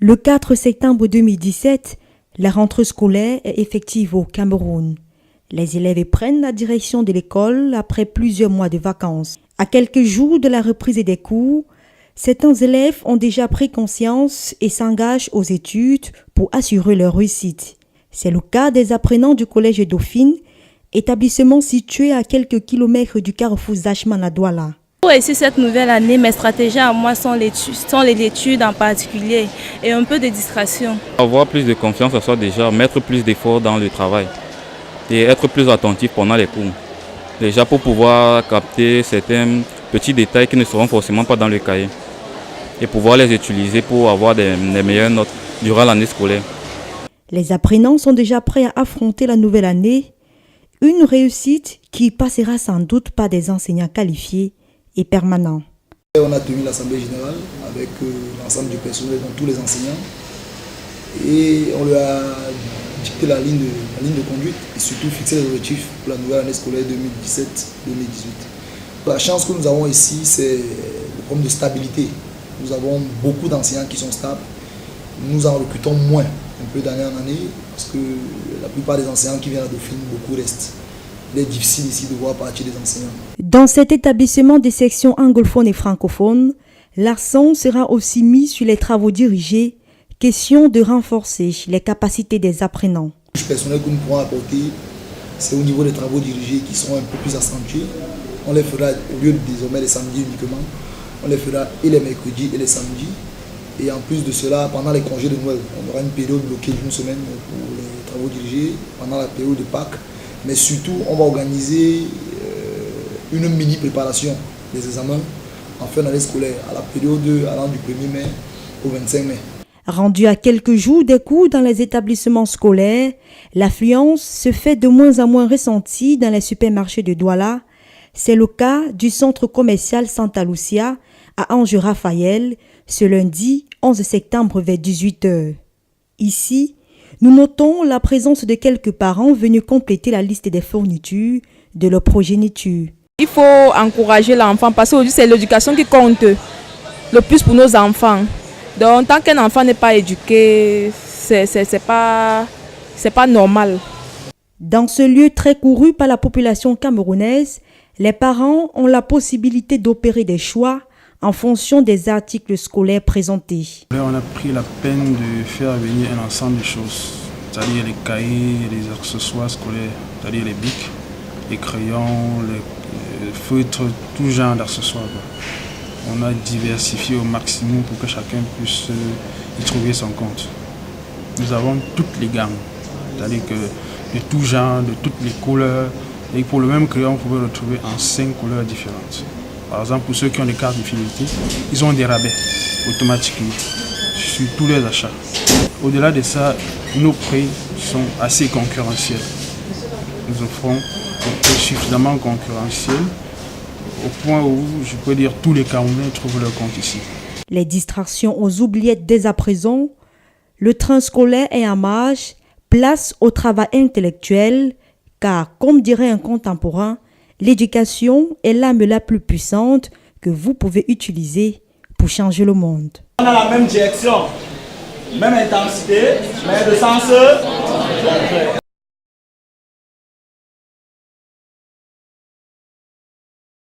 Le 4 septembre 2017, la rentrée scolaire est effective au Cameroun. Les élèves prennent la direction de l'école après plusieurs mois de vacances. À quelques jours de la reprise des cours, certains élèves ont déjà pris conscience et s'engagent aux études pour assurer leur réussite. C'est le cas des apprenants du collège Dauphine, établissement situé à quelques kilomètres du carrefour Zachman à Douala. Pour réussir cette nouvelle année, mes stratégies à moi sont l'étude en particulier et un peu de distraction. Avoir plus de confiance en soi déjà, mettre plus d'efforts dans le travail et être plus attentif pendant les cours. Déjà pour pouvoir capter certains petits détails qui ne seront forcément pas dans le cahier et pouvoir les utiliser pour avoir des meilleures notes durant l'année scolaire. Les apprenants sont déjà prêts à affronter la nouvelle année, une réussite qui passera sans doute par des enseignants qualifiés et permanents. On a tenu l'assemblée générale avec l'ensemble du personnel, donc tous les enseignants, et on leur a dicté la ligne de conduite et surtout fixé les objectifs pour la nouvelle année scolaire 2017-2018. La chance que nous avons ici, c'est le problème de stabilité. Nous avons beaucoup d'enseignants qui sont stables. Nous en recrutons moins un peu d'année en année parce que la plupart des enseignants qui viennent à Dauphine, beaucoup restent. Il est difficile ici de voir partir des enseignants. Dans cet établissement des sections anglophones et francophones, l'accent sera aussi mis sur les travaux dirigés, question de renforcer les capacités des apprenants. Le personnel que nous pourrons apporter, c'est au niveau des travaux dirigés qui seront un peu plus accentués. On les fera au lieu de désormais les samedis uniquement, on les fera et les mercredis et les samedis. Et en plus de cela, pendant les congés de Noël, on aura une période bloquée d'une semaine pour les travaux dirigés, pendant la période de Pâques. Mais surtout, on va organiser une mini préparation des examens en fin d'année scolaire, à la période allant du 1er mai au 25 mai. Rendu à quelques jours des cours dans les établissements scolaires, l'affluence se fait de moins en moins ressentie dans les supermarchés de Douala. C'est le cas du centre commercial Santa Lucia à Ange-Raphaël ce lundi 11 septembre vers 18h. Ici, nous notons la présence de quelques parents venus compléter la liste des fournitures de leur progéniture. Il faut encourager l'enfant parce qu'aujourd'hui c'est l'éducation qui compte le plus pour nos enfants. Donc tant qu'un enfant n'est pas éduqué, c'est pas normal. Dans ce lieu très couru par la population camerounaise, les parents ont la possibilité d'opérer des choix en fonction des articles scolaires présentés. On a pris la peine de faire venir un ensemble de choses, c'est-à-dire les cahiers, les accessoires scolaires, c'est-à-dire les bics, les crayons, les feutres, tout genre d'accessoires. On a diversifié au maximum pour que chacun puisse y trouver son compte. Nous avons toutes les gammes, c'est-à-dire que de tout genre, de toutes les couleurs. Et pour le même crayon, vous pouvez le retrouver en 5 couleurs différentes. Par exemple, pour ceux qui ont des cartes de fidélité, ils ont des rabais automatiquement sur tous les achats. Au-delà de ça, nos prix sont assez concurrentiels. Nous offrons un prix suffisamment concurrentiel au point où, je peux dire, tous les Camerounais trouvent leur compte ici. Les distractions aux oubliettes dès à présent, le train scolaire est en marche, place au travail intellectuel, car, comme dirait un contemporain, l'éducation est l'arme la plus puissante que vous pouvez utiliser pour changer le monde. On a la même direction, même intensité, mais de sens.